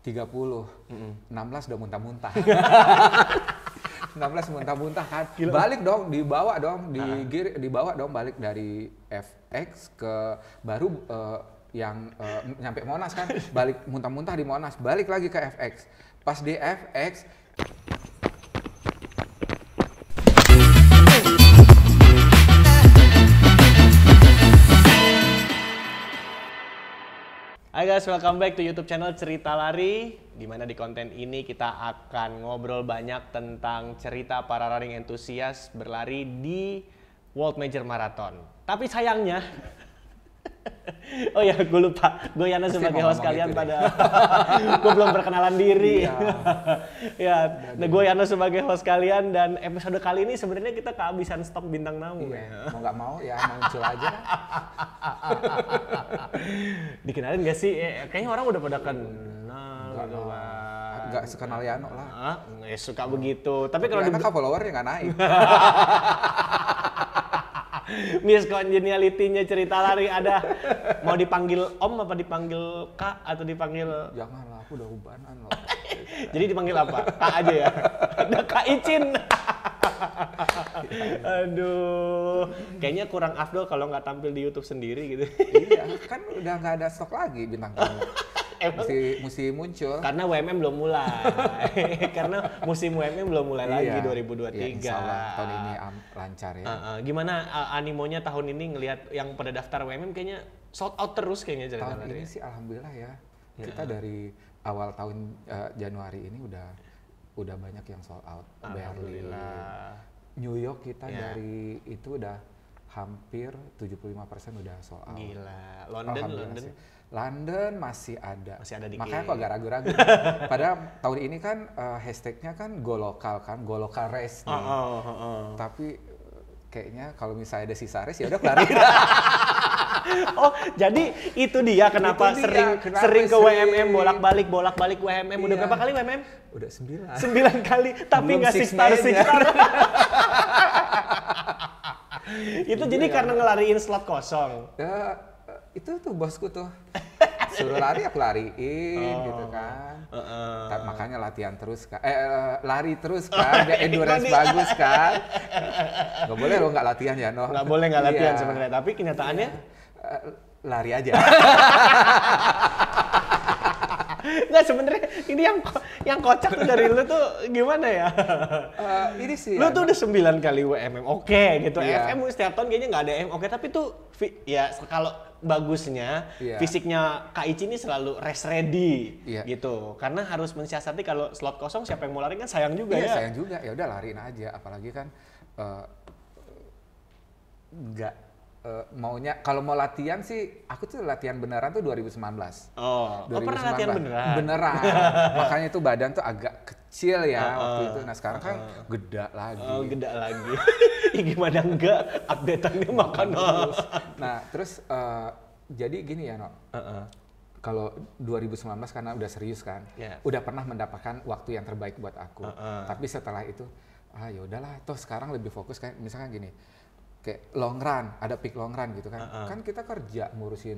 30, 16 udah muntah-muntah. 16 muntah-muntah kan. Balik dong, dibawa dong, dibawa dong balik dari FX ke baru yang nyampe Monas kan. Balik muntah-muntah di Monas, balik lagi ke FX. Pas di FX Hai guys, welcome back to YouTube channel Cerita Lari. Dimana di konten ini kita akan ngobrol banyak tentang cerita para running enthusiast berlari di World Major Marathon. Tapi sayangnya, oh ya gue lupa, gue Yana sebagai host kalian pada, gue belum perkenalan diri. Ya, gue Yana sebagai host kalian dan episode kali ini sebenarnya kita kehabisan stok bintang tamu. iya, mau nggak mau ya muncul aja. Dikenalin gak sih? Kayaknya orang udah pada kenal gitu kan. Nggak sekenal Yano lah. Suka begitu. Tapi kalau Yano kan followernya nggak naik. Miscongeniality-nya Cerita Lari ada. Mau dipanggil Om apa dipanggil Kak atau dipanggil? Janganlah, aku udah ubanan loh. Jadi dipanggil apa? Kak aja ya? Ada Kak Icin. Aduh, kayaknya kurang afdol kalau nggak tampil di YouTube sendiri gitu. Iya, kan udah nggak ada stok lagi bintang tamu. Mesti muncul. Karena WMM belum mulai. Karena musim WMM belum mulai lagi 2023. Iya, insya Allah tahun ini lancar ya. Gimana animonya tahun ini ngelihat yang pada daftar WMM kayaknya sold out terus kayaknya Cerita Tahun Lari. ini sih alhamdulillah ya. Kita dari awal tahun Januari ini udah banyak yang sold out. Alhamdulillah. New York kita dari itu udah hampir 75% udah sold out. Gila. London masih ada. dikit. Makanya kok agak ragu-ragu. Padahal tahun ini kan hashtagnya kan go lokal race nih. Tapi kayaknya kalau misalnya ada sisa race ya udah lari. Oh, jadi itu dia kenapa sering ke WMM bolak-balik WMM. Udah berapa kali WMM? Udah 9. 9 kali, tapi nggak six star. Itu jadi karena ngelariin slot kosong. Ya, itu tuh bosku tuh. Suruh lari aku lariin gitu kan. Makanya latihan terus kan. Lari terus kan, biar endurance bagus kan. Gak boleh lo nggak latihan ya, Noh. Nggak boleh nggak latihan sebenarnya, tapi kenyataannya lari aja. Nggak, sebenarnya ini yang kocak tuh dari lu tuh gimana ya? Ini sih. Lu tuh udah 9 kali WMM, oke gitu. FM setiap tahun kayaknya nggak ada oke, tapi tuh ya kalau bagusnya fisiknya Kak Ici ini selalu race ready gitu. Karena harus mensiasati kalau slot kosong siapa yang mau lari kan sayang juga ya. Sayang juga. Ya udah lariin aja, apalagi kan maunya kalau mau latihan sih aku tuh latihan beneran tuh 2019. Oh, pernah latihan beneran? Beneran. Makanya tuh badan tuh agak kecil ya waktu itu. Nah sekarang kan geda lagi. Oh, geda lagi. Gimana enggak update-annya makan terus. Nah terus jadi gini ya, No. Kalau 2019 karena udah serius kan, udah pernah mendapatkan waktu yang terbaik buat aku. Tapi setelah itu, ya udahlah. Toh sekarang lebih fokus kayak misalkan gini. Kayak long run, ada peak long run gitu kan. Kan kita kerja ngurusin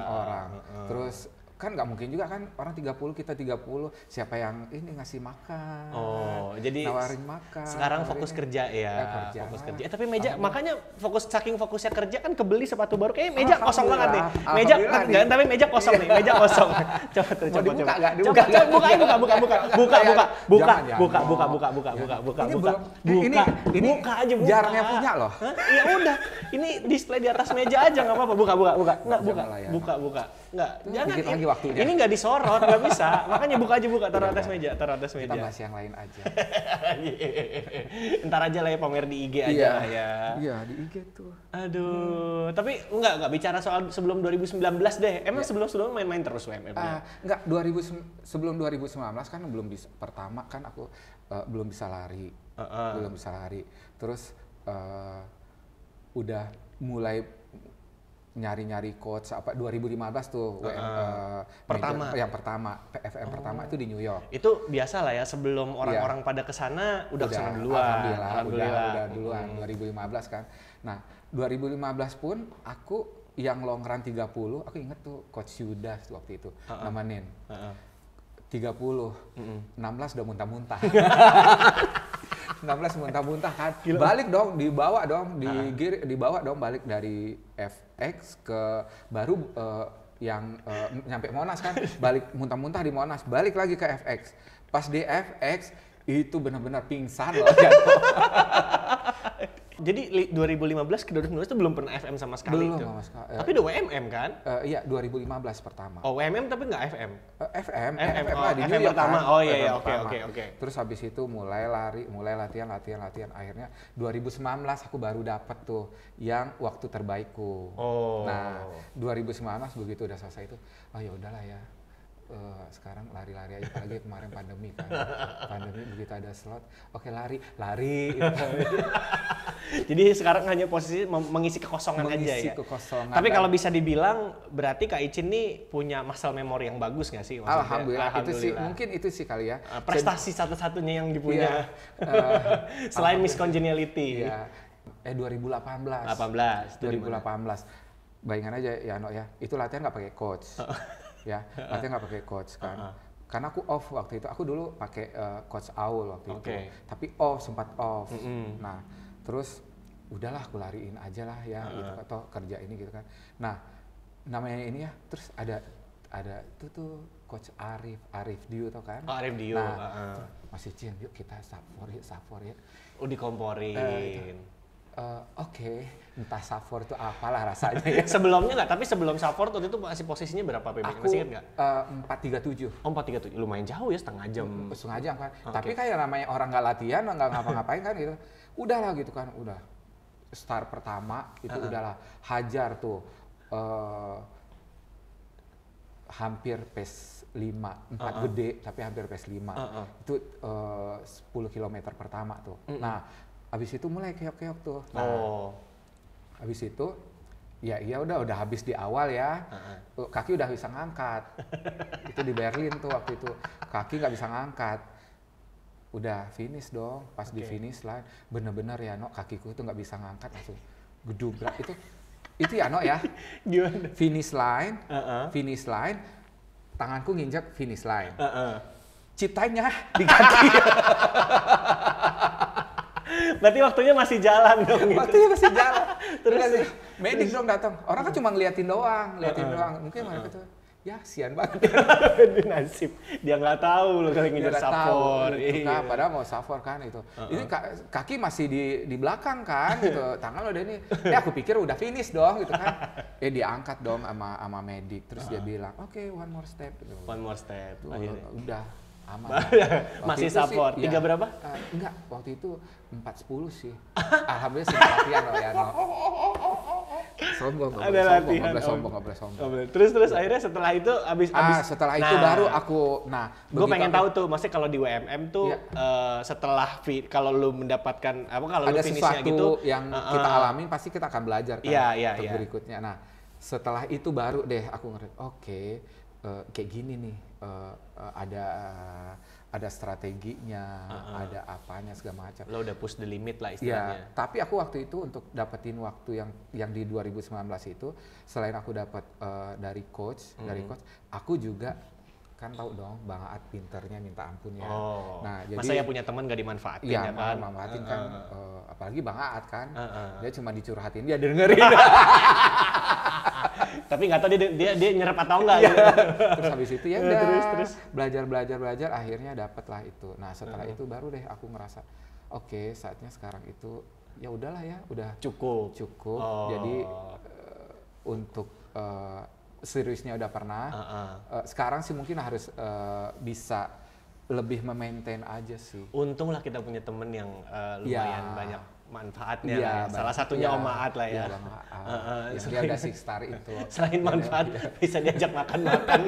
orang. Terus kan nggak mungkin juga kan orang 30 kita 30 siapa yang ini ngasih makan. Jadi nawarin makan. Sekarang fokus kerja ya. Fokus kerja. Tapi meja makanya saking fokusnya kerja kan kebeli sepatu baru kayak meja kosong banget nih. Meja tapi meja kosong nih, meja kosong. Coba. Ini jarang yang punya loh. Ya udah, ini display di atas meja aja nggak apa-apa. Buka. Nggak, jangan. Waktunya. Ini nggak disorot, nggak bisa. Makanya buka taruh atas meja. Kita bahas yang lain aja. Ntar aja lah ya pamer di IG aja ya. Iya, di IG tuh. Aduh, tapi nggak bicara soal sebelum 2019 deh. Emang sebelum main-main terus WMM? Nggak, sebelum 2019 kan belum bisa. Pertama kan aku belum bisa lari. Terus udah mulai nyari-nyari coach 2015 tuh pertama. Yang pertama PFM pertama itu di New York. Itu biasa lah ya sebelum orang-orang pada kesana udah kesana duluan. Alhamdulillah udah duluan 2015 kan. Nah 2015 pun aku yang long run 30 aku inget tuh coach Yudas waktu itu namanin. 16 udah muntah-muntah. 16 muntah-muntah kan. Gila. Balik dong, dibawa dong balik dari FX ke baru yang nyampe Monas kan. Balik muntah-muntah di Monas, balik lagi ke FX. Pas di FX itu benar-benar pingsan loh. Jadi 2015 ke 2019 itu belum pernah FM sama sekali? Belum sama sekali. Tapi udah WMM kan? Iya, 2015 pertama. Oh, WMM tapi nggak FM? FM di FM pertama. Kan? Oh iya, oke. Terus habis itu mulai lari, mulai latihan. Akhirnya 2019 aku baru dapat tuh yang waktu terbaikku. Oh. Nah, 2019 begitu udah selesai itu, oh ya udahlah ya. Sekarang lari-lari aja, apalagi kemarin pandemi kan. Pandemi begitu ada slot, oke lari. Jadi sekarang hanya posisi mengisi kekosongan aja ya? Mengisi kekosongan. Tapi kalau bisa dibilang, berarti Kak Icin nih punya muscle memory yang bagus nggak sih? Alhamdulillah. Mungkin itu sih kali ya. Prestasi satu-satunya yang dipunya. Selain Miss Congeniality. Iya. 2018. 2018. Bayangin aja ya Nok ya, itu latihan nggak pakai coach. Ya, latihan nggak pakai coach kan. Karena aku off waktu itu. Aku dulu pakai coach Aul waktu itu. Tapi sempat off. Nah, terus udahlah aku lariin aja lah ya gitu, atau kerja ini gitu kan. Nah, namanya ini ya, terus ada itu tuh coach Arif Dio tau kan. Arif Dio. Nah, masih Cin, yuk kita safor ya. Dikomporin. Oke, entah safor itu apalah rasanya ya. Sebelumnya nggak, tapi sebelum safor waktu itu masih posisinya berapa PB? Masih ingat nggak? 437. Oh, 437, lumayan jauh ya, setengah jam. Setengah jam kan. Tapi kayak namanya orang nggak latihan, nggak ngapa-ngapain kan gitu. Udahlah gitu kan, udah. Start pertama itu udahlah hajar tuh. Hampir pace 5, 4 gede tapi hampir pace 5. Itu 10 km pertama tuh. Nah, habis itu mulai keok-keok tuh. Nah, habis itu ya udah habis di awal ya. Kaki udah bisa ngangkat. Itu di Berlin tuh waktu itu. Kaki nggak bisa ngangkat. Udah finish dong. Pas di finish line bener-bener ya Nok, kakiku tuh nggak bisa ngangkat langsung gedubrak itu ya Nok ya. Gimana? Finish line, tanganku nginjak finish line. Citanya di kaki. Berarti waktunya masih jalan dong gitu. Waktunya masih jalan. Terus medik dong datang. Orang kan cuma ngeliatin doang. Mungkin mereka tuh, ya sian banget. Nasib. Dia nggak tahu loh kalau ngejar safor. Iya. Padahal mau safor kan itu. Ini kaki masih di belakang kan gitu. Tangan udah ini. Aku pikir udah finish dong gitu kan. Diangkat dong sama medik. Terus dia bilang, oke, one more step. Gitu. One more step. Udah. Aman. Masih support. Sih, 3 berapa? Enggak, waktu itu 4:10 sih. Alhamdulillah sih latihan loh ya. Sombong, nggak boleh sombong. Terus akhirnya setelah itu setelah itu baru aku, gue pengen tahu tuh, maksudnya kalau di WMM tuh setelah kalau lu mendapatkan kalau ada lu finishnya gitu yang kita alami pasti kita akan belajar kan untuk berikutnya. Nah, setelah itu baru deh aku ngerti, oke, kayak gini nih, ada strateginya, ada apanya segala macam. Lo udah push the limit lah istilahnya. Ya, tapi aku waktu itu untuk dapetin waktu yang di 2019 itu, selain aku dapat dari coach, aku juga kan tahu dong Bang Aat pinternya minta ampun ya. Nah, jadi masa yang punya teman gak dimanfaatin ya kan? Manfaatin kan, apalagi Bang Aat kan, dia cuma dicurhatin, dia dengerin. Tapi nggak tahu dia nyerap atau enggak. Terus habis itu ya udah terus belajar akhirnya dapet lah itu. Nah setelah itu baru deh aku ngerasa oke, saatnya sekarang itu ya udahlah ya, udah cukup. Jadi untuk seriusnya udah pernah. Sekarang sih mungkin harus bisa lebih memaintain aja sih. Untung lah kita punya temen yang lumayan banyak manfaatnya lah. Salah satunya Om Aat lah ya. Yang dia ada 6 star itu. Selain manfaat bisa diajak makan-makan.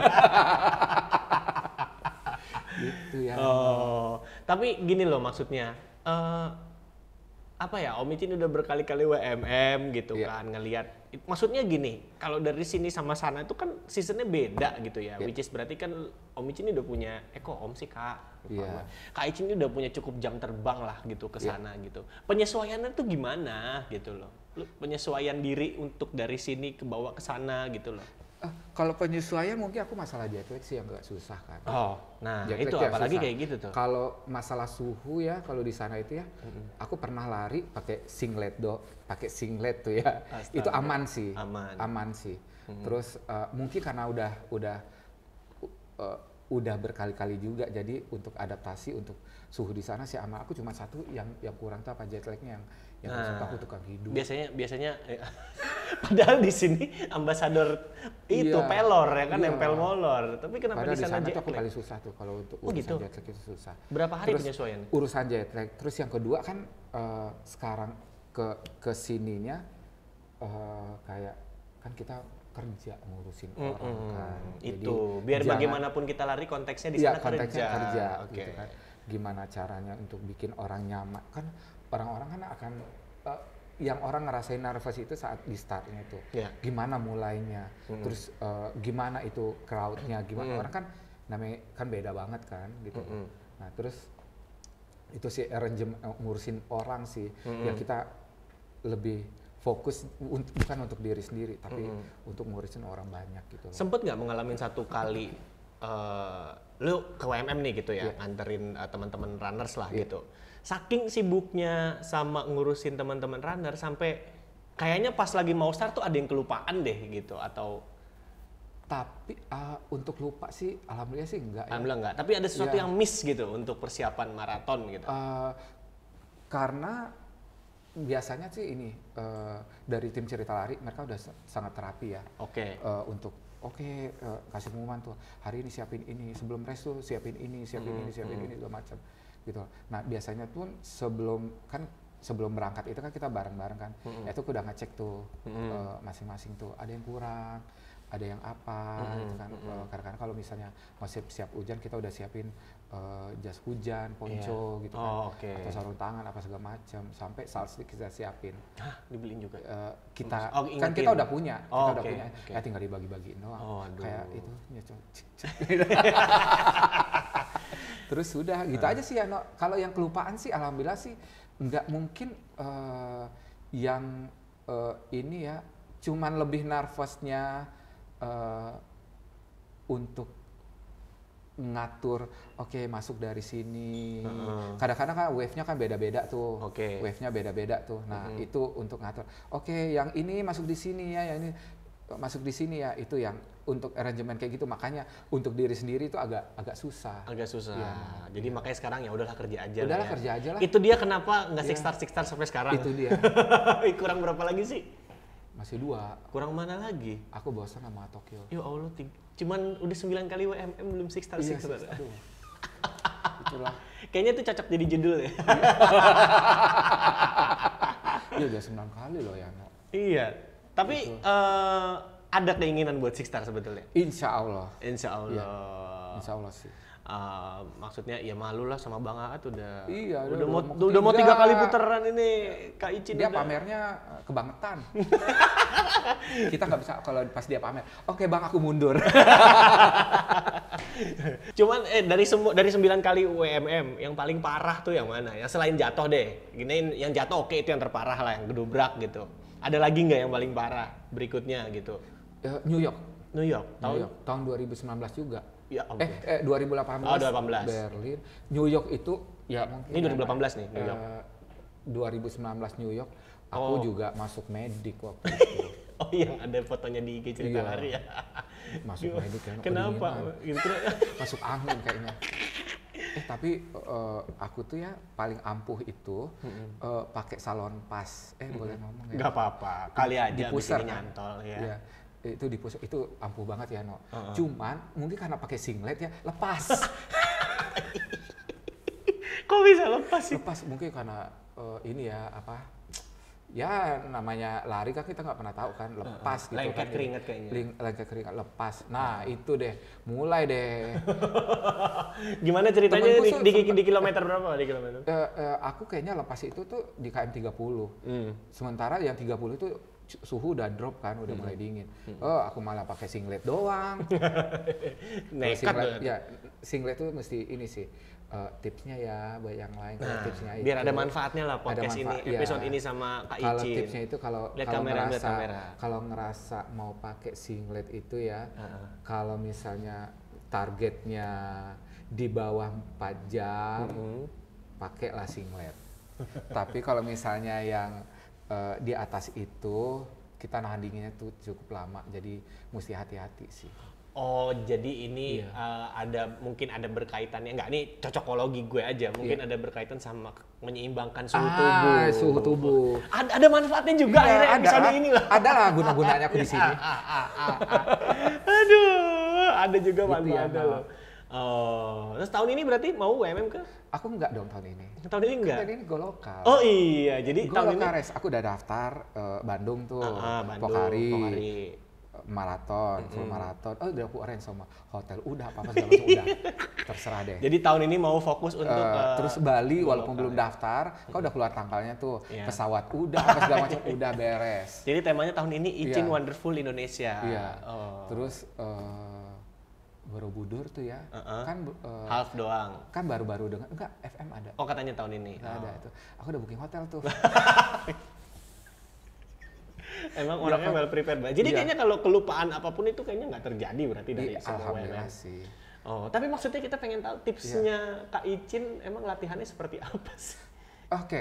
Gitu ya. Tapi gini loh maksudnya. Apa ya, Om Icin udah berkali-kali WMM gitu kan, ngelihat. Maksudnya gini, kalau dari sini sama sana itu kan seasonnya beda gitu ya. Which is berarti kan Om Icin ini udah punya, kok Om sih Kak? Kak Icin ini udah punya cukup jam terbang lah gitu ke sana gitu. Penyesuaiannya tuh gimana gitu loh? Penyesuaian diri untuk dari sini ke bawah ke sana gitu loh. Kalau penyesuaian mungkin aku masalah jet lag sih yang nggak susah kan. Oh, nah jet itu apalagi susah. Kayak gitu tuh. Kalau masalah suhu ya, kalau di sana itu ya, aku pernah lari pakai singlet tuh ya. Astaga. Itu aman sih. Aman sih. Terus mungkin karena udah berkali-kali juga, jadi untuk adaptasi untuk suhu di sana sih aman. Aku cuma satu yang kurang tuh apa jet lagnya yang aku tukang hidup. Biasanya padahal di sini ambasador itu pelor ya kan, nempel molor. Tapi kenapa padahal di sana jet lag? Aku paling susah tuh kalau untuk urusan jet lag itu susah. Berapa hari penyesuaian? Urusan jet lag. Terus yang kedua kan sekarang ke sininya kayak kan kita kerja ngurusin orang kan. Itu biar bagaimanapun kita lari konteksnya di sana kerja gitu kan. Gimana caranya untuk bikin orang nyaman kan, orang-orang kan akan yang orang ngerasain nervous itu saat di startnya itu gimana mulainya, terus gimana itu crowdnya, gimana orang kan namanya kan beda banget kan gitu. Nah terus itu sih ngurusin orang sih yang kita lebih fokus bukan untuk diri sendiri tapi untuk ngurusin orang banyak gitu. Sempet nggak mengalami satu kali lu ke WMM nih gitu ya, nganterin teman-teman runners lah gitu. Saking sibuknya sama ngurusin teman-teman runner sampai kayaknya pas lagi mau start tuh ada yang kelupaan deh gitu atau? Tapi untuk lupa sih alhamdulillah sih enggak. Alhamdulillah enggak. Tapi ada sesuatu yang miss gitu untuk persiapan maraton gitu. Karena biasanya sih ini dari tim cerita lari mereka udah sangat terapi ya. Untuk kasih pengumuman tuh hari ini siapin ini, sebelum race tuh siapin ini segala macam gitu. Nah biasanya tuh sebelum berangkat itu kan kita bareng-bareng kan, itu udah ngecek tuh masing-masing tuh ada yang kurang, ada yang apa gitu kan. Karena kalau misalnya mau siap hujan kita udah siapin jas hujan, ponco gitu kan, atau sarung tangan apa segala macam, sampai salstik kita siapin. Dibeliin juga. Kita kan kita udah punya, ya tinggal dibagi-bagiin doang. Kayak itu terus sudah gitu aja sih ya. Kalau yang kelupaan sih alhamdulillah sih nggak mungkin. Yang ini ya cuman lebih nervousnya untuk ngatur masuk dari sini. Kadang-kadang kan wave-nya kan beda-beda tuh. Wave-nya beda-beda tuh. Nah, itu untuk ngatur. Yang ini masuk di sini ya, yang ini masuk di sini ya. Itu yang untuk arrangement kayak gitu. Makanya untuk diri sendiri itu agak susah. Ya. Jadi makanya sekarang ya udahlah kerja aja. Kerja aja lah. Itu dia kenapa nggak six star sampai sekarang. Itu dia. Kurang berapa lagi sih? Masih 2. Kurang mana lagi? Aku bosan sama Tokyo. Ya Allah, cuman udah 9 kali WMM belum six star. Aduh. Itulah. Kayaknya itu cocok jadi judul ya. Iya udah 9 kali loh ya. Iya. Tapi ada keinginan buat six star sebetulnya. Insya Allah. Insya Allah. Ya. Insya Allah sih. Maksudnya ya malu lah sama Bang Aat udah. Iya. Udah mau 3 kali putaran ini Kak Icin. Dia pamernya kebangetan. Kita nggak bisa kalau pas dia pamer. Oke Bang, aku mundur. Cuman dari 9 kali WMM yang paling parah tuh yang mana? Ya selain jatuh deh. Gini yang jatuh itu yang terparah lah, yang gedobrak gitu. Ada lagi nggak yang paling parah berikutnya gitu? New York. Tahun 2019 juga. Ya, 2018. 2018. Berlin. New York itu ya mungkin. Ini 2018 nih New York. 2019 New York. Aku juga masuk medik waktu itu. Oh yang ada fotonya di IG cerita lari ya. Masuk medik kan. Kenapa? Masuk angin kayaknya. Tapi aku tuh ya paling ampuh itu pakai salon pas. Boleh ngomong ya? Gak apa-apa. Kali aja pusar bikin nyantol ya. Itu di pusat itu ampuh banget ya Cuman mungkin karena pakai singlet ya lepas. Kok bisa lepas sih? Lepas mungkin karena ini ya apa? Ya namanya lari kan kita nggak pernah tahu kan lepas gitu lengket kan. Keringat kayaknya. Lengket keringat lepas. Nah itu deh mulai deh. Gimana ceritanya di kilometer berapa di kilometer? Aku kayaknya lepas itu tuh di KM 30. Sementara yang 30 itu suhu udah drop kan, udah mulai dingin. Oh, aku malah pakai singlet doang. Nekat ya, singlet tuh mesti ini sih. Tipsnya ya buat yang lain. Tipsnya biar ada manfaatnya lah podcast ini, episode ini sama Kak Icin. Kalau tipsnya itu kalau ngerasa mau pakai singlet itu ya, kalau misalnya targetnya di bawah 4 jam, pakailah singlet. Tapi kalau misalnya yang di atas itu, kita nahan dinginnya tuh cukup lama, jadi mesti hati-hati sih. Oh, jadi ini mungkin ada berkaitannya, enggak, ini cocokologi gue aja, mungkin ada berkaitan sama menyeimbangkan suhu tubuh. Suhu tubuh. Ada manfaatnya juga akhirnya episode ini loh. Ada lah guna-gunanya aku di sini. Aduh, ada juga manfaatnya loh. Oh, terus tahun ini berarti mau WMM ke? Aku enggak dong tahun ini. Tahun ini enggak? Tahun ini go lokal. Oh iya, jadi tahun ini aku udah daftar Bandung tuh, Pokari, maraton, full maraton. Oh, udah aku arrange sama hotel, udah apa segala macam udah. Terserah deh. Jadi tahun ini mau fokus untuk terus Bali walaupun belum daftar, kau udah keluar tanggalnya tuh. Pesawat udah, apa segala macam udah beres. Jadi temanya tahun ini Icin Wonderful Indonesia. Iya. Terus Borobudur tuh ya, kan half doang. Kan baru-baru dengan enggak FM ada. Oh, katanya tahun ini. Ada itu. Aku udah booking hotel tuh. Emang orangnya well prepared banget. Jadi kayaknya kalau kelupaan apapun itu kayaknya nggak terjadi berarti dari semua alhamdulillah sih. Oh, tapi maksudnya kita pengen tahu tipsnya Kak Icin emang latihannya seperti apa sih? Oke.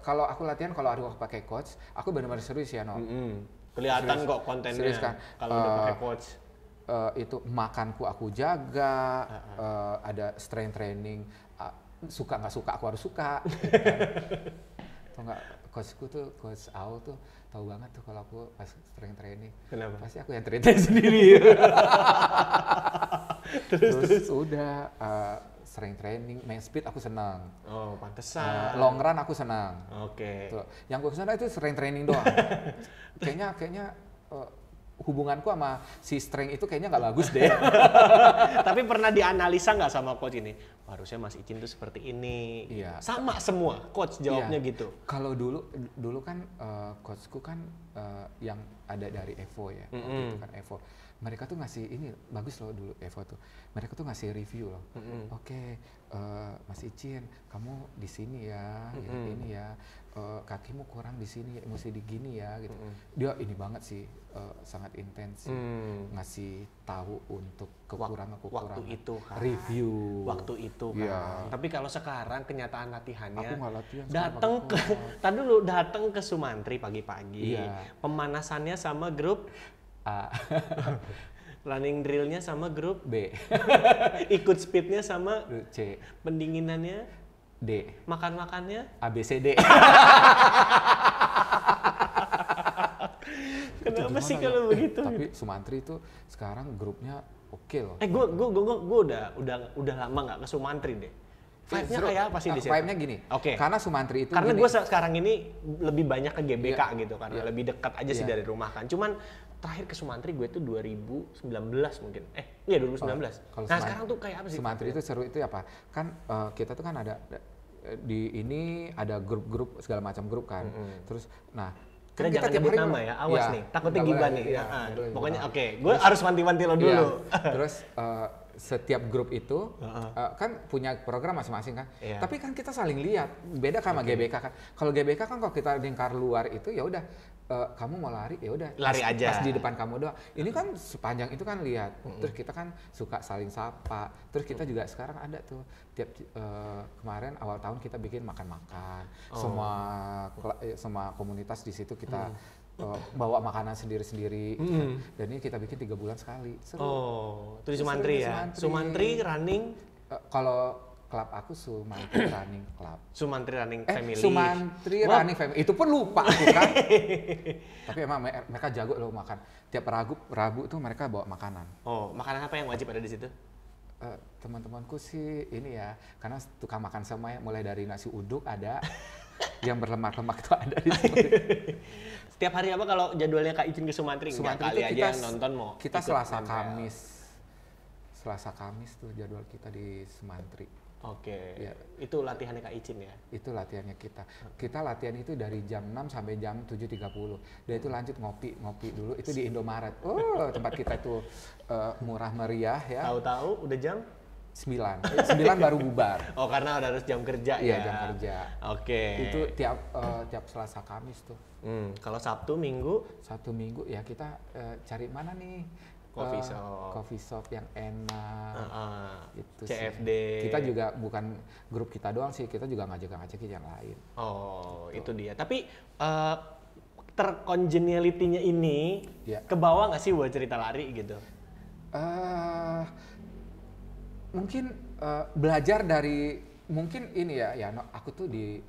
Kalau aku latihan, kalau aku pakai coach, aku benar-benar serius ya, No. Kelihatan serius, kok kontennya. Serius kan? Kalau udah pakai coach. Itu makanku aku jaga, ada strength training, suka nggak suka aku harus suka. Atau nggak, coachku tuh, coach Ao tuh tahu banget tuh kalau aku pas strength training. Kenapa? Pasti aku yang training sendiri. terus udah strength training, main speed aku senang. Oh, pantesan. Long run aku senang. Oke. Yang gue kesana itu strength training doang. kayaknya hubunganku sama si strength itu kayaknya nggak bagus deh. Tapi pernah dianalisa nggak sama coach ini? Harusnya Mas Icin tuh seperti ini. Iya. Sama semua coach jawabnya gitu. Kalau dulu kan coachku kan yang ada dari Evo ya. Itu kan Evo. Mereka tuh ngasih ini bagus loh dulu Evo tuh. Mereka tuh ngasih review loh. Oke, Mas Icin, kamu di sini ya, gitu, ini ya. Kakimu kurang di sini, mesti digini ya gitu. Dia ini banget sih, sangat intens ngasih tahu untuk kekurangan waktu itu kan. Review waktu itu kan. Yeah. Tapi kalau sekarang kenyataan latihannya, aku nggak latihan. Datang ke Sumantri pagi-pagi. Pemanasannya sama grup A. Running drillnya sama grup B. Ikut speednya sama C. Pendinginannya D. Makan-makannya ABCD. Kenapa sih kalau begitu? Tapi Sumantri itu sekarang grupnya oke loh. Gue udah lama nggak ke Sumantri deh. Vibe-nya kayak apa sih di situ? Vibe-nya gini. Oke. Karena Sumantri itu karena gue sekarang ini lebih banyak ke GBK gitu karena lebih dekat aja sih dari rumah kan. Cuman terakhir ke Sumantri gue tuh 2019 mungkin. 2019. Nah, sekarang tuh kayak apa sih? Sumantri itu seru itu apa? Kan kita tuh kan ada di ini ada grup-grup segala macam grup kan. Terus kita jangan nyebut nama ya, awas nih. Takutnya gibah nih. Pokoknya oke, gue harus wanti-wanti lo dulu. Terus setiap grup itu kan punya program masing-masing kan. Tapi kan kita saling lihat. Beda sama GBK kan. Kalau GBK kan kalau kita lingkar luar itu ya udah kamu mau lari ya udah lari aja pas di depan kamu doang. Ini kan sepanjang itu kan lihat. Terus kita kan suka saling sapa. Terus kita juga sekarang ada tuh tiap kemarin awal tahun kita bikin makan-makan. Semua komunitas di situ kita bawa makanan sendiri-sendiri. Dan ini kita bikin 3 bulan sekali. Seru. Oh, itu di Sumantri ya. Sumantri running. Kalau klub aku Sumantri Running Club. Sumantri Running Family. Sumantri Running Family. Itu pun lupa aku kan. Tapi emang mereka jago loh makan. Tiap Rabu tuh mereka bawa makanan. Oh, makanan apa yang wajib ada di situ? Teman-temanku sih ini ya, karena tukang makan semua ya, mulai dari nasi uduk ada, yang berlemak-lemak itu ada di situ. Setiap hari apa kalau jadwalnya Kak Icin ke Sumantri? Enggak kali aja nonton mau. Kita Selasa Kamis Selasa Kamis tuh jadwal kita di Sumantri. Oke. Ya. Itu latihannya Kak Icin ya? Itu latihannya kita. Kita latihan itu dari jam 6 sampai jam 7.30. Dan itu lanjut ngopi dulu. Itu di Indomaret. Oh, tempat kita itu murah meriah ya. Tahu-tahu udah jam 9 baru bubar. Oh, karena udah harus jam kerja ya? Iya, jam kerja. Oke. Itu tiap Selasa Kamis tuh. Kalau Sabtu Minggu? Sabtu Minggu ya kita cari mana nih? Coffee shop yang enak. Itu CFD. Sih. Kita juga bukan grup kita doang sih, kita juga ngajakin yang lain. Oh, itu dia. Tapi tercongeniality-nya ini kebawa nggak sih buat cerita lari gitu? Mungkin belajar dari mungkin ini ya no, aku tuh di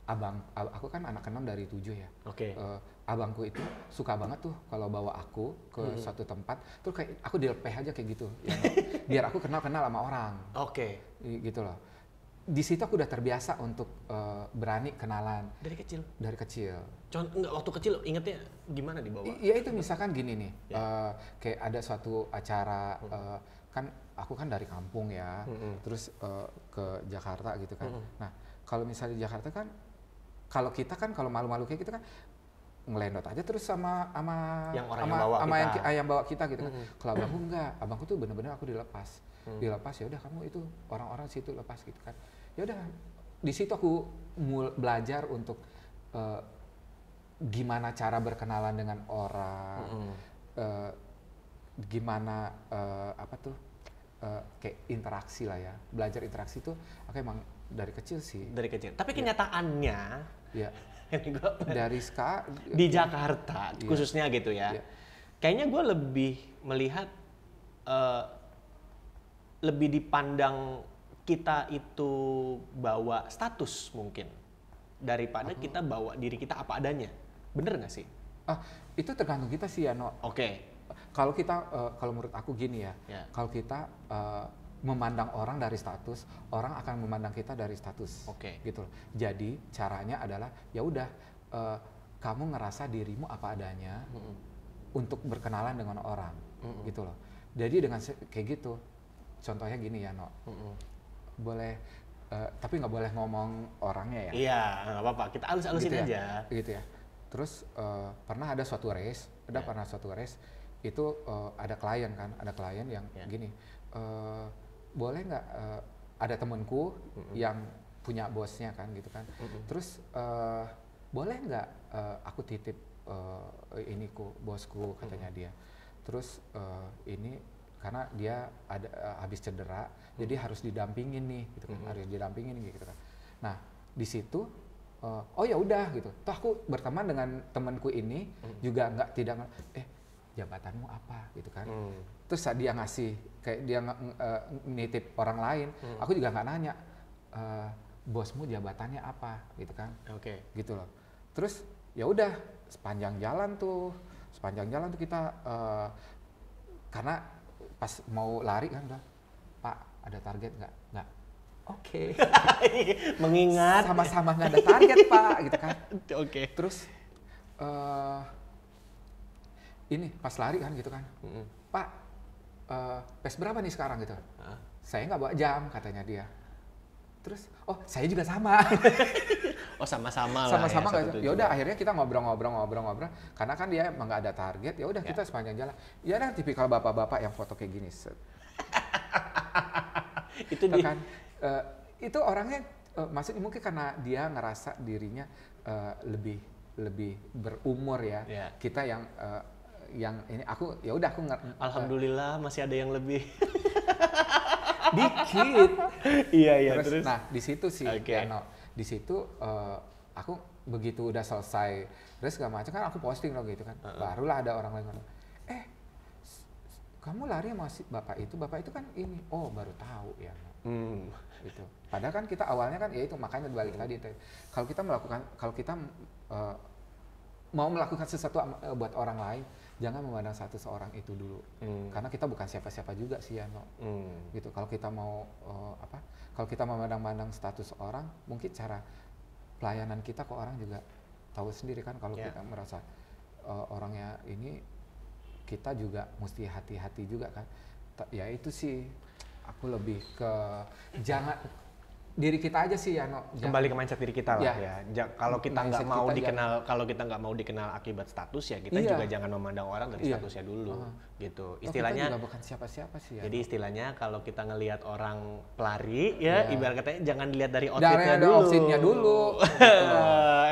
aku kan anak ke-6 dari 7 ya. Oke. Abangku itu suka banget tuh kalau bawa aku ke suatu tempat, terus kayak aku dilepeh aja kayak gitu, ya, no? Biar aku kenal sama orang. Oke. Gitu loh. Di situ aku udah terbiasa untuk berani kenalan. Dari kecil? Dari kecil. Enggak, waktu kecil ingetnya gimana dibawa? Iya itu misalkan gini nih, kayak ada suatu acara, kan aku kan dari kampung ya, terus ke Jakarta gitu kan. Nah kalau misalnya di Jakarta kan, kalau malu-malu kayak gitu kan, ngelendot aja terus sama yang bawa kita gitu kan. Kalau abangku enggak, abangku tuh bener-bener aku dilepas. Dilepas ya udah kamu itu orang-orang situ lepas gitu kan. Ya udah di situ aku belajar untuk gimana cara berkenalan dengan orang, gimana kayak interaksi lah ya. Belajar interaksi tuh aku emang dari kecil sih. Dari kecil. Tapi kenyataannya ya. Dari di Jakarta khususnya gitu ya. Kayaknya gue lebih melihat lebih dipandang kita itu bawa status mungkin daripada kita bawa diri kita apa adanya. Bener nggak sih? Itu tergantung kita sih ya, No. Oke. Kalau kita, kalau menurut aku gini ya. Kalau kita memandang orang dari status, orang akan memandang kita dari status. Gitu loh. Jadi caranya adalah ya udah kamu ngerasa dirimu apa adanya untuk berkenalan dengan orang. Gitu loh. Jadi dengan kayak gitu, contohnya gini ya, No. Boleh tapi nggak boleh ngomong orangnya ya. Iya, nggak apa-apa. Kita halus-halusin gitu aja. Gitu ya. Terus pernah ada suatu race, itu ada klien yang gini. Boleh nggak ada temenku yang punya bosnya kan gitu kan, terus boleh nggak aku titip bosku katanya dia, terus ini karena dia habis cedera jadi harus didampingin nih gitu kan, harus didampingin gitu kan. Nah di situ oh ya udah gitu, toh aku berteman dengan temanku ini juga tidak jabatanmu apa gitu kan. Terus saat dia ngasih kayak dia nitip orang lain, aku juga nggak nanya bosmu jabatannya apa gitu kan. Gitu loh. Terus ya udah sepanjang jalan tuh kita karena pas mau lari kan udah, Pak ada target nggak? Oke. Mengingat sama-sama nggak ada target Pak gitu kan. Terus ini pas lari kan gitu kan, Pak pace berapa nih sekarang gitu? Saya nggak bawa jam katanya dia. Terus saya juga sama. Sama-sama lah ya udah akhirnya kita ngobrol karena kan dia emang nggak ada target, ya udah kita sepanjang jalan ya kan tipikal bapak-bapak yang foto kayak gini itu dia kan itu orangnya maksudnya mungkin karena dia ngerasa dirinya lebih berumur ya. Kita yang ini aku ya udah aku alhamdulillah masih ada yang lebih dikit. Iya terus nah di situ sih di situ aku begitu udah selesai terus segala macam kan aku posting loh gitu kan. Barulah ada orang lain ngomong, kamu lari masih bapak itu kan ini, baru tahu ya. Gitu. Padahal kan kita awalnya kan ya itu makanya balik tadi kalau kita mau melakukan sesuatu buat orang lain, jangan memandang satu seorang itu dulu. Karena kita bukan siapa-siapa juga sih ya, No. Gitu. Kalau kita mau kalau kita memandang-mandang status orang, mungkin cara pelayanan kita ke orang juga tahu sendiri kan. Kalau kita merasa orangnya ini, kita juga mesti hati-hati juga kan. Ya itu sih, aku lebih ke jangan diri kita aja sih ya, kembali ke mindset diri kita lah ya. Kalau kita nggak mau dikenal, kalau kita nggak mau dikenal akibat status ya, kita juga jangan memandang orang dari statusnya dulu, gitu. Istilahnya kita juga bukan siapa-siapa sih ya. Jadi istilahnya kalau kita ngelihat orang pelari ya, ibarat katanya jangan dilihat dari outfitnya dulu.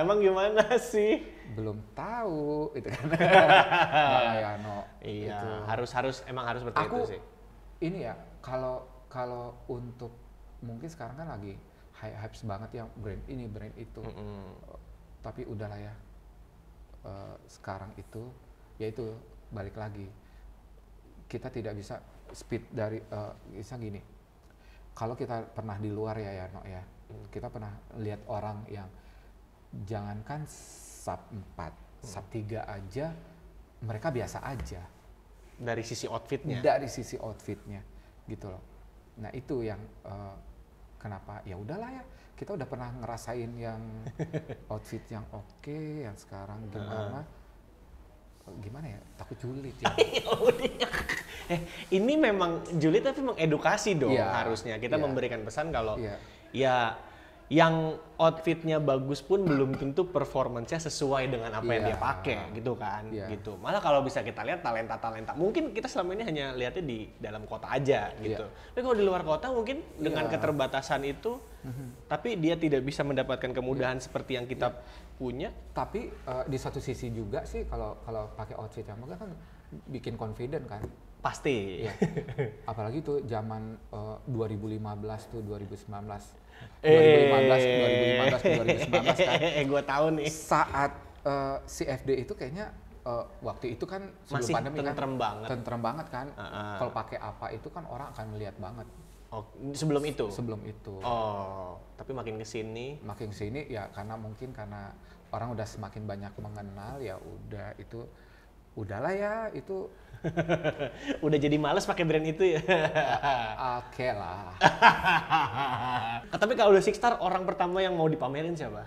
Emang gimana sih? Belum tahu itu kan. Ya, iya, itu. harus emang harus seperti itu sih. Ini ya, kalau untuk mungkin sekarang kan lagi hype banget ya, brand ini brand itu, tapi udahlah ya, sekarang itu yaitu balik lagi, kita tidak bisa speed dari bisa gini, kalau kita pernah di luar ya kita pernah lihat orang yang jangankan sub 4, sub 3 aja mereka biasa aja dari sisi outfitnya gitu loh. Nah itu yang kenapa ya udahlah ya, kita udah pernah ngerasain yang outfit yang oke, yang sekarang gimana ya, takut julid ya. Ini memang julid tapi mengedukasi dong, harusnya kita memberikan pesan kalau ya yang outfitnya bagus pun belum tentu performance-nya sesuai dengan apa yang dia pakai gitu kan, gitu. Malah kalau bisa kita lihat talenta, mungkin kita selama ini hanya lihatnya di dalam kota aja gitu. Tapi kalau di luar kota mungkin dengan keterbatasan itu, tapi dia tidak bisa mendapatkan kemudahan seperti yang kita punya. Tapi di satu sisi juga sih kalau pakai outfit yang bagus kan bikin confident kan. Pasti. Apalagi tuh zaman 2015 tuh 2019. 2015 ke 2019 kan. Gue tahu nih. Saat CFD itu kayaknya waktu itu kan sebelum masih pandemi tentrem banget kan. Kalau pakai apa itu kan orang akan melihat banget. Oh, sebelum itu? Sebelum itu. Oh, tapi makin kesini ya karena orang udah semakin banyak mengenal, ya udah itu udahlah ya itu. Udah jadi males pakai brand itu ya. Oke lah. Tapi kalau udah Six Star, orang pertama yang mau dipamerin siapa?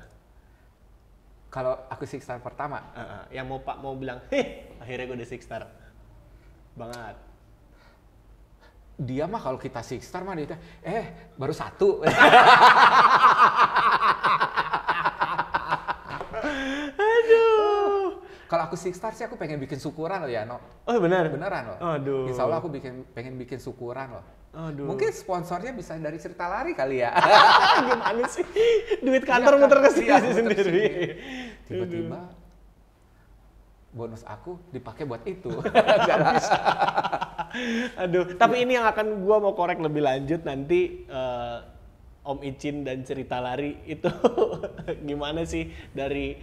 Kalau aku Six Star pertama, yang mau bilang, akhirnya gue udah Six Star banget. Dia mah kalau kita Six Star mah dia baru 1. Aduh. Kalau aku Six Star sih aku pengen bikin syukuran loh ya, Oh benar? Beneran loh. Aduh. Insya Allah aku pengen bikin syukuran loh. Aduh. Mungkin sponsornya bisa dari Cerita Lari kali ya. Gimana sih? Duit kantor muter ke sini sendiri. Tiba-tiba bonus aku dipakai buat itu. Gak bisa. Aduh, tapi ini yang akan gua mau korek lebih lanjut nanti, Om Icin dan Cerita Lari itu gimana sih dari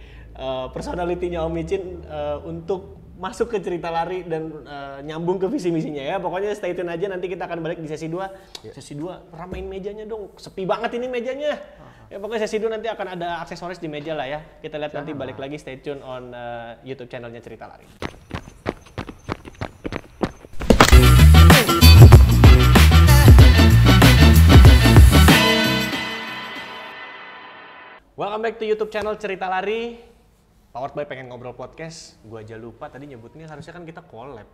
personality-nya Om Icin untuk masuk ke Cerita Lari dan nyambung ke visi misinya ya. Pokoknya stay tune aja, nanti kita akan balik di sesi 2. Sesi 2 ramein mejanya dong. Sepi banget ini mejanya. Ya pokoknya sesi 2 nanti akan ada aksesoris di meja lah ya. Kita lihat nanti, balik lagi, stay tune on YouTube channelnya Cerita Lari. Welcome back to YouTube channel Cerita Lari, powered by Pengen Ngobrol Podcast. Gue aja lupa tadi nyebutnya, harusnya kan kita collab.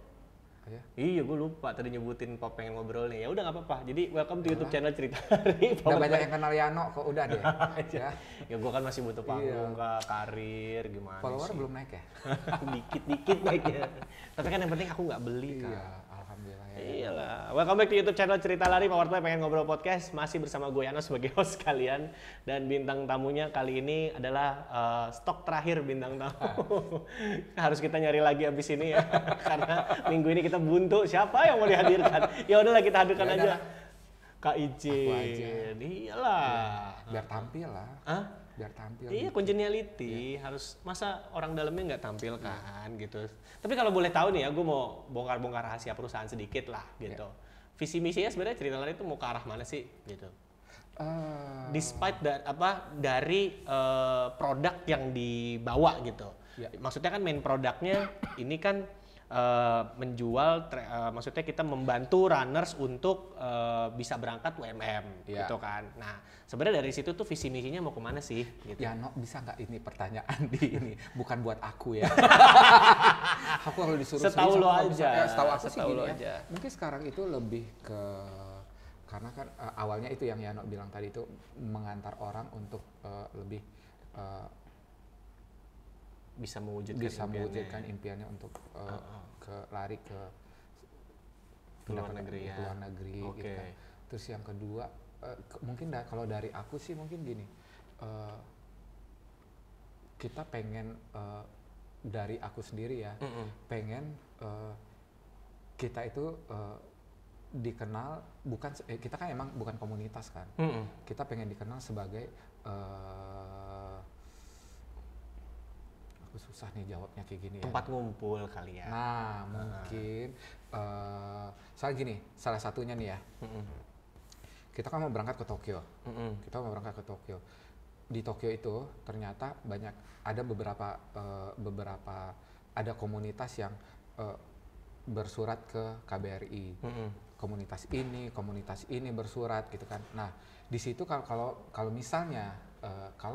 Iya, gue lupa tadi nyebutin Pengen Ngobrol nih. Ya udah nggak apa-apa. Jadi welcome to YouTube channel Cerita Lari. Udah banyak yang kenal Yano kok, udah deh. Ya gue kan masih butuh panggung, karir gimana. Follower sih? Belum naik ya? Dikit-dikit naiknya. Tapi kan yang penting aku nggak beli kan. Iya, alhamdulillah ya. Iyalah. Welcome back to YouTube channel Cerita Lari, powered by Pengen Ngobrol Podcast. Masih bersama gue Yano sebagai host kalian, dan bintang tamunya kali ini adalah stok terakhir bintang tamu. Harus kita nyari lagi abis ini ya, karena minggu ini kita buntu. Siapa yang mau dihadirkan? Ya udahlah, kita hadirkan aja. Kak Icin. Iyalah. Biar tampil lah. Biar tampil. Iya, congeniality. Harus, masa orang dalamnya nggak tampil kan gitu. Tapi kalau boleh tahu nih ya, gue mau bongkar-bongkar rahasia perusahaan sedikit lah gitu. Visi misinya sebenarnya Cerita Lari itu mau ke arah mana sih gitu? Despite dari produk yang dibawa gitu. Maksudnya kan main produknya ini kan menjual, maksudnya kita membantu runners untuk bisa berangkat UMM gitu kan. Nah sebenarnya dari situ tuh visi misinya mau kemana sih? Gitu. Ya bisa nggak ini pertanyaan di ini bukan buat aku ya. Aku kalau disuruh setahu lo aja. Setahu aku sih gini ya. Mungkin sekarang itu lebih ke karena kan awalnya itu yang Yano bilang tadi itu mengantar orang untuk lebih bisa mewujudkan impiannya untuk lari ke luar negeri ya. Luar negeri gitu kan. Terus yang kedua mungkin kalau dari aku sih mungkin gini, kita pengen dari aku sendiri ya, pengen kita itu dikenal bukan kita kan emang bukan komunitas kan, kita pengen dikenal sebagai aku susah nih jawabnya kayak gini tempat ngumpul kali ya. Nah mungkin soal gini, salah satunya nih ya, kita kan mau berangkat ke Tokyo, di Tokyo itu ternyata ada beberapa ada komunitas yang bersurat ke KBRI, komunitas ini bersurat gitu kan. Nah di situ kalau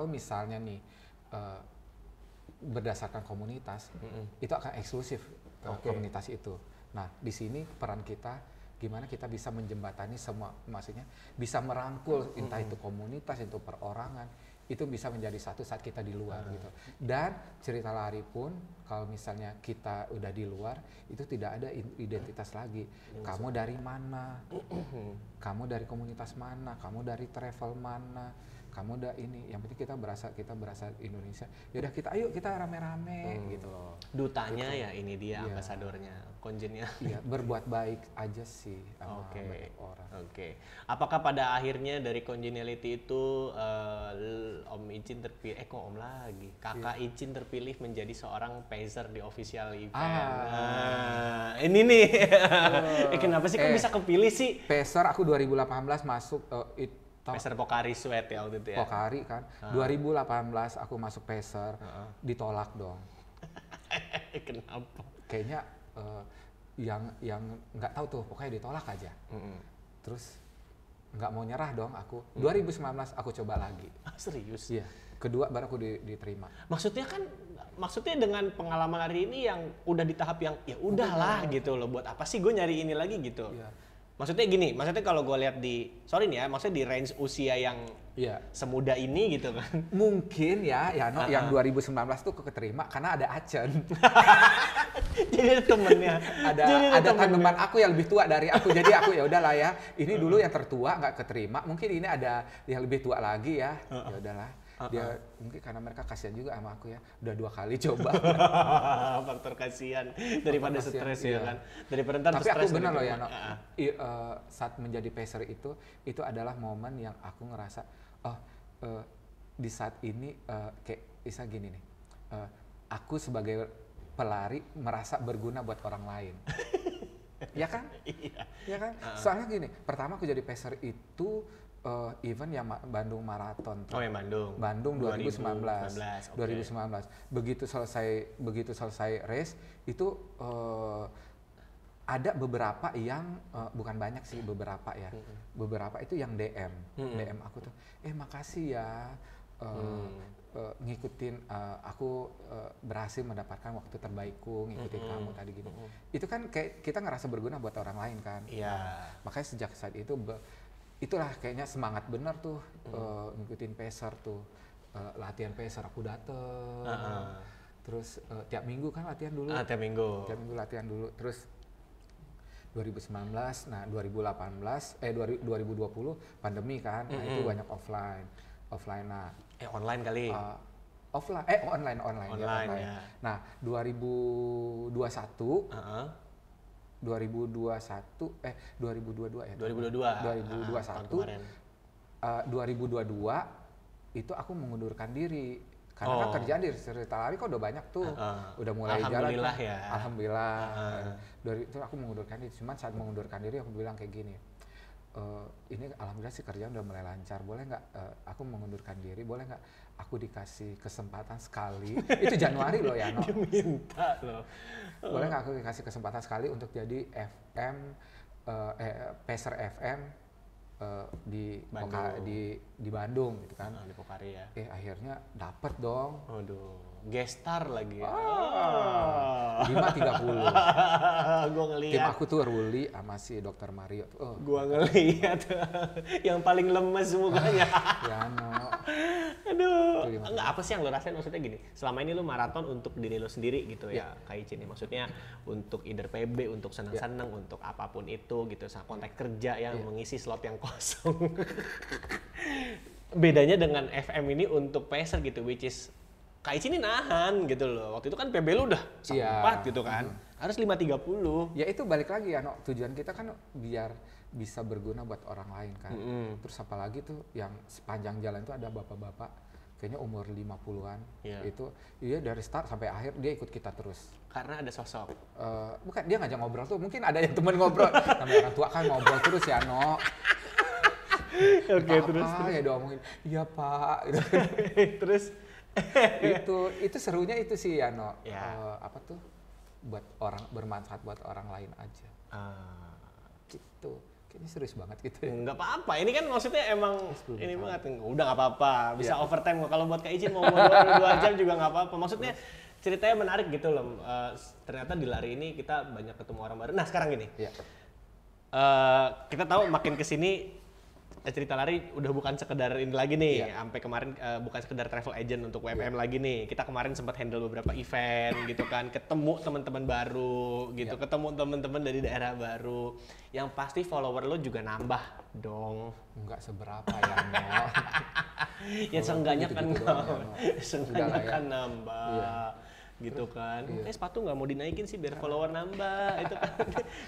misalnya nih berdasarkan komunitas itu akan eksklusif komunitas itu. Nah di sini peran kita gimana kita bisa menjembatani semua, maksudnya bisa merangkul entah itu komunitas, itu perorangan, itu bisa menjadi satu saat kita di luar gitu. Dan cerita lari pun kalau misalnya kita udah di luar itu tidak ada identitas lagi. Kamu dari mana? Kamu dari komunitas mana? Kamu dari travel mana? Kamu udah ini, yang penting kita berasa Indonesia. Yaudah ayo kita rame-rame gitu loh. Dutanya gitu. Ya ini dia ambasadornya, konjennya. Iya, berbuat baik aja sih sama banyak orang. Apakah pada akhirnya dari congeniality itu Om Icin terpilih, kok Om lagi? Kakak Icin terpilih menjadi seorang pacer di official event. Ini nih. Kenapa sih kok bisa kepilih sih? Pacer aku 2018 masuk Pacer Pocari Sweat ya waktu itu ya? Pocari kan, 2018 aku masuk Pacer, ditolak dong. Kenapa? Kayaknya yang nggak tahu tuh, pokoknya ditolak aja. Terus nggak mau nyerah dong aku. 2019 aku coba lagi. Serius? Iya. Kedua baru aku diterima. Maksudnya dengan pengalaman hari ini yang udah di tahap yang ya udahlah gitu loh. Buat apa sih gue nyari ini lagi gitu? Iya. Maksudnya gini, kalau gue lihat maksudnya di range usia yang semuda ini gitu kan. Mungkin yang 2019 tuh keterima karena ada Acen. Jadi ada temennya. Ada teman aku yang lebih tua dari aku, jadi aku ya udahlah ya. Ini dulu yang tertua nggak keterima, mungkin ini ada yang lebih tua lagi ya. Ya udahlah. Dia mungkin karena mereka kasihan juga sama aku ya, udah 2 kali coba. Faktor kasihan daripada stres ya kan, daripada ntar tapi aku benar loh ya saat menjadi pacer itu adalah momen yang aku ngerasa di saat ini kayak bisa gini nih, aku sebagai pelari merasa berguna buat orang lain. Ya kan? Ya kan? Soalnya gini, pertama aku jadi pacer itu event yang Bandung Marathon. Yang Bandung 2019. 2019. Begitu selesai race itu ada beberapa yang bukan banyak sih, beberapa ya. Beberapa itu yang DM aku tuh, makasih ya ngikutin aku berhasil mendapatkan waktu terbaikku, ngikutin kamu tadi gitu. Itu kan kayak kita ngerasa berguna buat orang lain kan. Iya. Makanya sejak saat itu itulah kayaknya semangat bener tuh ngikutin pacer tuh, latihan pacer aku dateng, terus tiap minggu kan latihan dulu. Tiap minggu latihan dulu, terus 2019, nah 2020 pandemi kan, nah itu banyak offline nah. Online kali. Online. Ya. Nah 2022 itu aku mengundurkan diri karena kan kerjaan di cerita lari kok udah banyak tuh, udah mulai jalan kan. Ya. Alhamdulillah. Dari itu aku mengundurkan diri, cuman saat mengundurkan diri aku bilang kayak gini, ini alhamdulillah sih kerjaan udah mulai lancar, boleh nggak aku mengundurkan diri, boleh nggak aku dikasih kesempatan sekali, itu Januari loh ya, Dia minta loh. Boleh nggak aku dikasih kesempatan sekali untuk jadi Pacer FM di Bandung gitu kan. Di Pokari ya. Akhirnya dapet dong. Aduh, guest star lagi ya. 5.30. Gua ngeliat. Tim aku tuh Ruli sama si Dr. Mario tuh. Gua ngeliat yang paling lemes mukanya. Ya no. Aduh, enggak, apa sih yang lo rasain? Maksudnya gini, selama ini lo maraton untuk diri lo sendiri gitu ya, Kak Icin. Maksudnya untuk either PB, untuk seneng-seneng, untuk apapun itu gitu, kontrak kerja yang mengisi slot yang kosong. Bedanya dengan FM ini untuk Pacer gitu, which is Kak Icin ini nahan gitu loh. Waktu itu kan PB lo udah 4 gitu kan, harus 5.30. Ya itu balik lagi ya, no. Tujuan kita kan biar bisa berguna buat orang lain kan. Terus apalagi tuh yang sepanjang jalan itu ada bapak-bapak kayaknya umur 50-an. Itu dia dari start sampai akhir dia ikut kita terus. Karena ada sosok. Bukan, dia ngajak ngobrol tuh. Mungkin ada yang temen ngobrol. Namanya orang tua kan ngobrol terus ya, no. Oke, terus ya dia ngomongin, iya Pak. Gitu. Terus itu serunya itu sih ya, no. Ya. Apa tuh? Buat orang, bermanfaat buat orang lain aja. Gitu. Kayaknya serius banget gitu ya. Nggak apa-apa, ini kan maksudnya emang ini banget. Udah nggak apa-apa, bisa overtime. Kalau buat Kak Icin mau ngobrol 2 jam juga nggak apa-apa. Maksudnya ceritanya menarik gitu loh. Ternyata di lari ini kita banyak ketemu orang baru. Nah sekarang gini, kita tahu makin kesini cerita lari udah bukan sekedar ini lagi nih, sampai kemarin bukan sekedar travel agent untuk WMM lagi nih. Kita kemarin sempat handle beberapa event gitu kan, ketemu teman-teman baru gitu, ketemu teman-teman dari daerah baru. Yang pasti follower lo juga nambah dong. Enggak seberapa ya, no. Ya seenggaknya kan seenggaknya kan nambah. Gitu kan, sepatu nggak mau dinaikin sih biar follower nambah, itu kan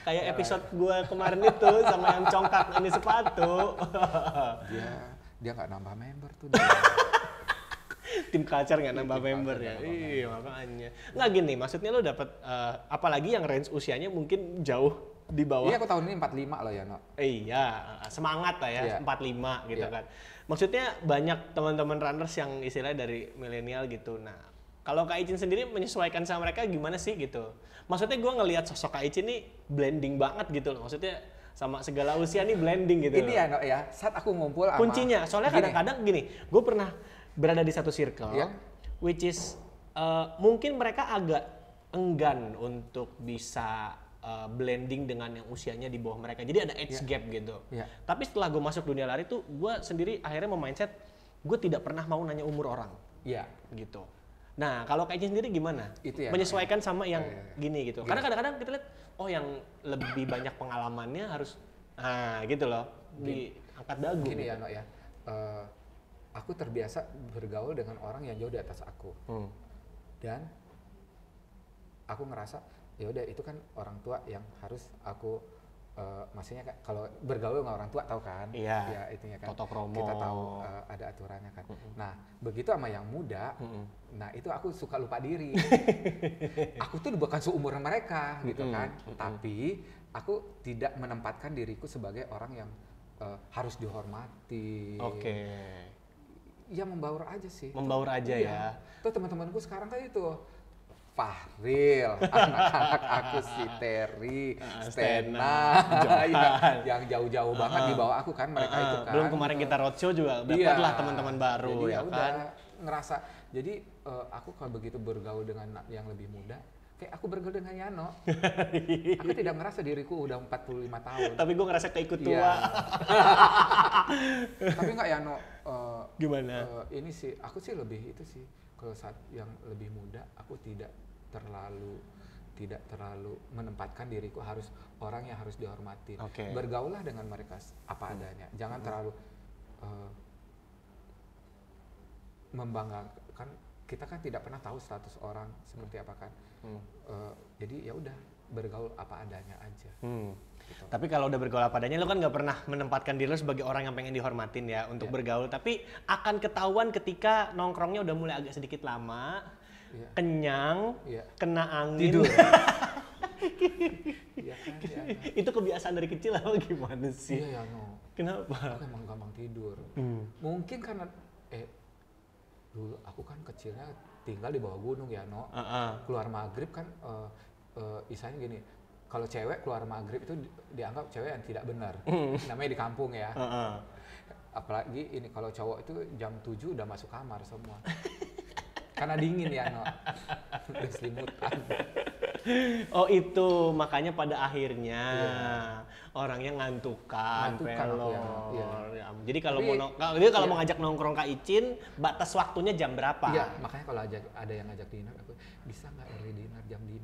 kayak episode gue kemarin itu sama yang congkak ini sepatu. dia nggak nambah member tuh. Tim Kacar nggak nambah member ya, iya makanya. Nggak gini, maksudnya lo dapet apalagi yang range usianya mungkin jauh di bawah. Iya, aku tahun ini 45 loh ya, no. Iya, semangat lah ya, 45 gitu kan. Maksudnya banyak teman-teman runners yang istilahnya dari milenial gitu. Nah, kalau Kak Icin sendiri menyesuaikan sama mereka gimana sih gitu? Maksudnya gue ngelihat sosok Kak Icin nih blending banget gitu loh. Maksudnya sama segala usia nih blending gitu. Ini ya, no, ya, saat aku ngumpul sama... Kuncinya, soalnya kadang-kadang gini, gue pernah berada di satu circle, which is mungkin mereka agak enggan untuk bisa blending dengan yang usianya di bawah mereka. Jadi ada age gap gitu. Tapi setelah gue masuk dunia lari tuh, gue sendiri akhirnya mindset, gue tidak pernah mau nanya umur orang. Gitu. Nah, kalau Kak Icin sendiri gimana? Itu ya, menyesuaikan sama yang gini gitu. Karena kadang-kadang kita lihat, oh yang lebih banyak pengalamannya harus, gitu loh, diangkat dagu. Gini gitu. ya, no, ya. Aku terbiasa bergaul dengan orang yang jauh di atas aku. Dan aku ngerasa, ya udah itu kan orang tua yang harus aku maksudnya kalau bergaul sama orang tua tahu kan, ya itunya kan, kita tahu ada aturannya kan. Nah begitu sama yang muda, nah itu aku suka lupa diri. Aku tuh bukan seumuran mereka gitu kan, tapi aku tidak menempatkan diriku sebagai orang yang harus dihormati. Ya membaur aja sih. Membaur aja ya. Tuh teman-temanku sekarang kan itu. Fahril, anak-anak aku si Terry, Stena, yang jauh-jauh banget di bawah aku kan mereka itu kan. Belum kemarin kita roadshow juga dapatlah teman-teman baru. Jadi ya udah kan. Ngerasa, jadi aku kalau begitu bergaul dengan yang lebih muda, kayak aku bergaul dengan Yano. Aku tidak merasa diriku udah 45 tahun. Tapi gue ngerasa keikut tua. Tapi enggak Yano. Gimana? Ini sih, aku sih lebih itu sih. Kalau saat yang lebih muda, aku tidak terlalu menempatkan diriku harus orang yang harus dihormati. Bergaulah dengan mereka apa adanya. Jangan terlalu membanggakan. Kita kan tidak pernah tahu status orang seperti apa kan. Jadi ya udah bergaul apa adanya aja. Gitu. Tapi kalau udah bergaul apa adanya, lo kan nggak pernah menempatkan diri lo sebagai orang yang pengen dihormatin ya untuk bergaul. Tapi akan ketahuan ketika nongkrongnya udah mulai agak sedikit lama, kenyang, kena angin. Tidur. Iya kan ya. Itu kebiasaan dari kecil apa gimana sih? Iya ya no. Kenapa? Aku emang gampang tidur. Mungkin karena dulu aku kan kecilnya tinggal di bawah gunung ya no. Keluar maghrib kan istilahnya gini. Kalau cewek keluar maghrib itu dianggap cewek yang tidak benar. Namanya di kampung ya. Apalagi ini kalau cowok itu jam 7 udah masuk kamar semua. Karena dingin ya no. Udah selimutan. Oh itu makanya pada akhirnya orangnya ngantukan pelor. Ya. Jadi kalau mau ngajak nongkrong Kak Icin, batas waktunya jam berapa? Iya, makanya kalau ada yang ngajak dinner, aku bisa nggak early dinner jam 5?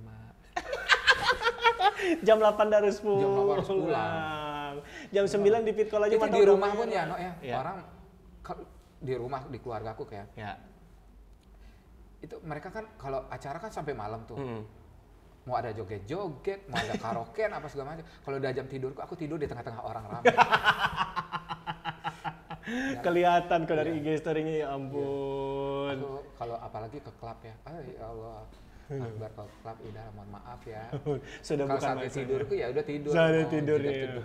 Jam 8 harus pulang. Jam 8 harus pulang. Jam 9 di Pitcall aja. Itu di rumah pun ya, no ya. Orang di rumah di keluarga aku kayak. Ya. Itu mereka kan kalau acara kan sampai malam tuh. Mau ada joget-joget, mau ada karaokean apa segala macam. Kalau udah jam tidurku, aku tidur di tengah-tengah orang ramai. Kelihatan kok dari IG story-nya, ya ampun. Aku kalau apalagi ke klub ya, ya Allah. Akbar kalau klub udah mohon maaf ya. Sudah kalau bukan sampai tidurku ya udah tidur. Sudah tidur ya.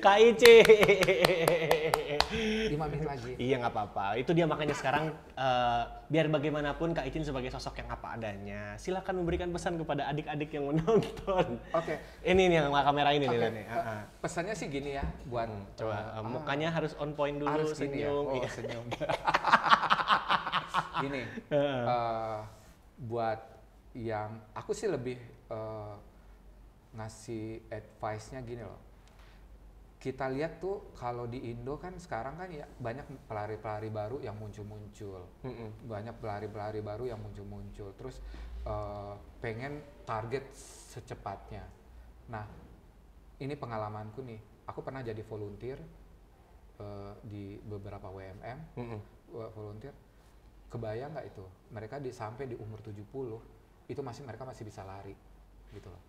Kak Ici. 5 menit lagi. Iya nggak apa-apa. Itu dia makanya sekarang biar bagaimanapun Kak Icin sebagai sosok yang apa adanya. Silakan memberikan pesan kepada adik-adik yang menonton. Oke. Ini nih yang kamera ini nih. Pesannya sih gini ya buat coba mukanya harus on point dulu, harus senyum. Ya. Senyum. Gini. Buat yang aku sih lebih ngasih advice-nya gini loh. Kita lihat tuh kalau di Indo kan sekarang kan ya banyak pelari-pelari baru yang muncul-muncul. Banyak pelari-pelari baru yang muncul-muncul. Terus pengen target secepatnya. Nah, ini pengalamanku nih. Aku pernah jadi volunteer di beberapa WMM. Volunteer. Kebayang nggak itu? Mereka sampai di umur 70 itu mereka masih bisa lari gitu loh.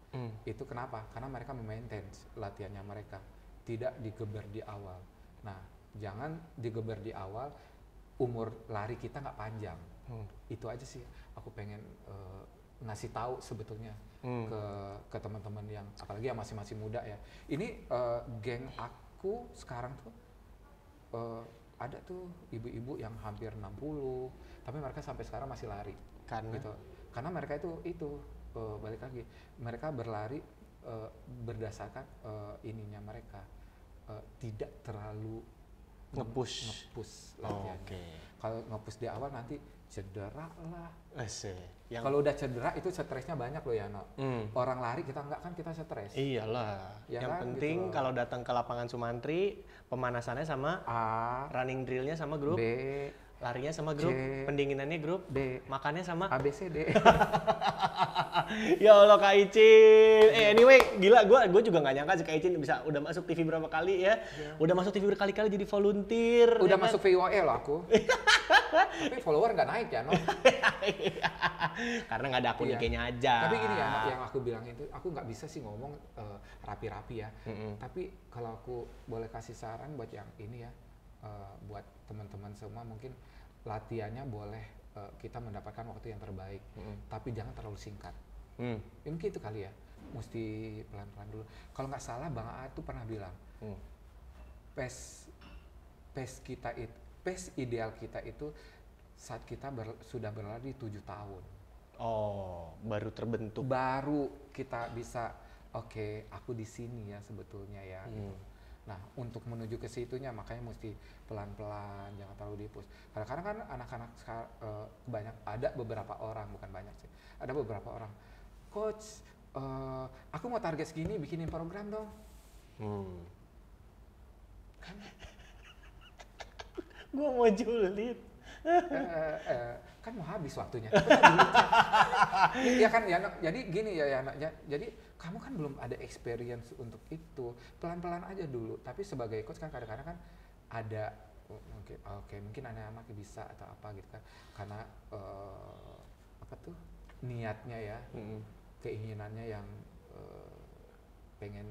Itu kenapa? Karena mereka memaintain latihannya mereka, tidak digeber di awal. Nah, jangan digeber di awal, umur lari kita nggak panjang. Itu aja sih aku pengen ngasih tahu sebetulnya ke teman-teman yang apalagi yang masih muda ya. Ini geng aku sekarang tuh ada tuh ibu-ibu yang hampir 60 tapi mereka sampai sekarang masih lari gitu. Karena mereka itu balik lagi mereka berlari berdasarkan ininya mereka tidak terlalu nge-push latihannya. Kalau nge-push di awal nanti cedera lah. Kalau udah cedera itu stresnya banyak loh ya no. Orang lari kita enggak kan kita stres. Iyalah. Ya yang kan, penting gitu kalau datang ke lapangan Sumantri pemanasannya sama A, running drillnya sama grup B, larinya sama grup, pendinginannya grup, D, makannya sama A, B, C, D. Ya Allah Kak Icin. Anyway, gila gue juga nggak nyangka sih Kak Icin bisa udah masuk TV berapa kali ya. Udah masuk TV berkali-kali jadi volunteer. Udah masuk VOE loh aku. Tapi follower nggak naik ya, no? Karena nggak ada akun IG-nya aja. Tapi gini ya, yang aku bilang itu, aku nggak bisa sih ngomong rapi-rapi ya. Tapi kalau aku boleh kasih saran buat yang ini ya, buat teman-teman semua mungkin latihannya boleh kita mendapatkan waktu yang terbaik, tapi jangan terlalu singkat. Ya, mungkin itu kali ya, mesti pelan-pelan dulu. Kalau nggak salah Bang A itu pernah bilang, pace ideal kita itu saat kita sudah berlari 7 tahun. Oh, baru terbentuk. Baru kita bisa, oke, aku di sini ya sebetulnya ya. Gitu. Nah, untuk menuju ke situnya makanya mesti pelan-pelan, jangan terlalu di-push. Kadang-kadang kan anak-anak banyak, ada beberapa orang, bukan banyak sih, ada beberapa orang, coach, aku mau target segini, bikinin program dong. Kan? Gua mau julid. Kan mau habis waktunya. Ya kan ya, jadi gini ya, jadi kamu kan belum ada experience untuk itu, pelan-pelan aja dulu. Tapi sebagai coach kan kadang-kadang kan ada mungkin anak-anak bisa atau apa gitu kan, karena apa tuh niatnya ya, keinginannya yang pengen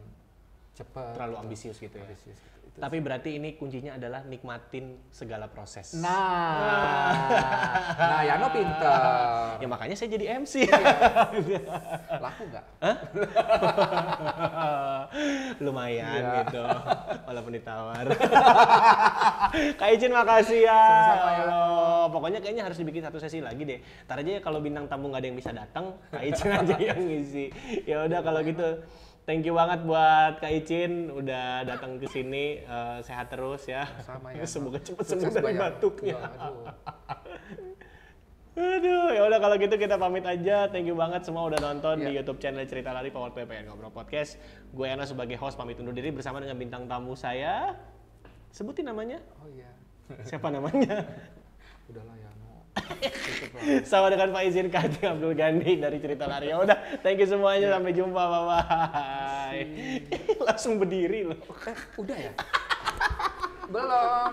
cepet. Terlalu ambisius gitu ya. Ambisius gitu. Tapi berarti ini kuncinya adalah nikmatin segala proses. Nah, Yano pinter. Ya makanya saya jadi MC. Laku nggak? Lumayan gitu, walaupun ditawar. Kak Icin makasih ya. Sama-sama ya. Pokoknya kayaknya harus dibikin satu sesi lagi deh. Ntar aja ya kalau bintang tamu nggak ada yang bisa datang, Kak Icin aja yang ngisi. Ya udah kalau gitu. Thank you banget buat Kak Icin udah datang ke sini, sehat terus ya. Sama ya. Semoga cepat sembuh dari batuknya. Aduh. Aduh, ya udah kalau gitu kita pamit aja. Thank you banget semua udah nonton di Yeah. YouTube channel Cerita Lari Powered by PN Ngobrol Podcast. Gue Yana sebagai host pamit undur diri bersama dengan bintang tamu saya. Sebutin namanya. Oh iya. Siapa namanya? Udahlah Yano. Sama dengan Pak Izin Kati Abdul Ghani dari Cerita Lari. Ya udah, thank you semuanya. Sampai jumpa. Bye-bye. Langsung berdiri loh. Udah ya? Belum.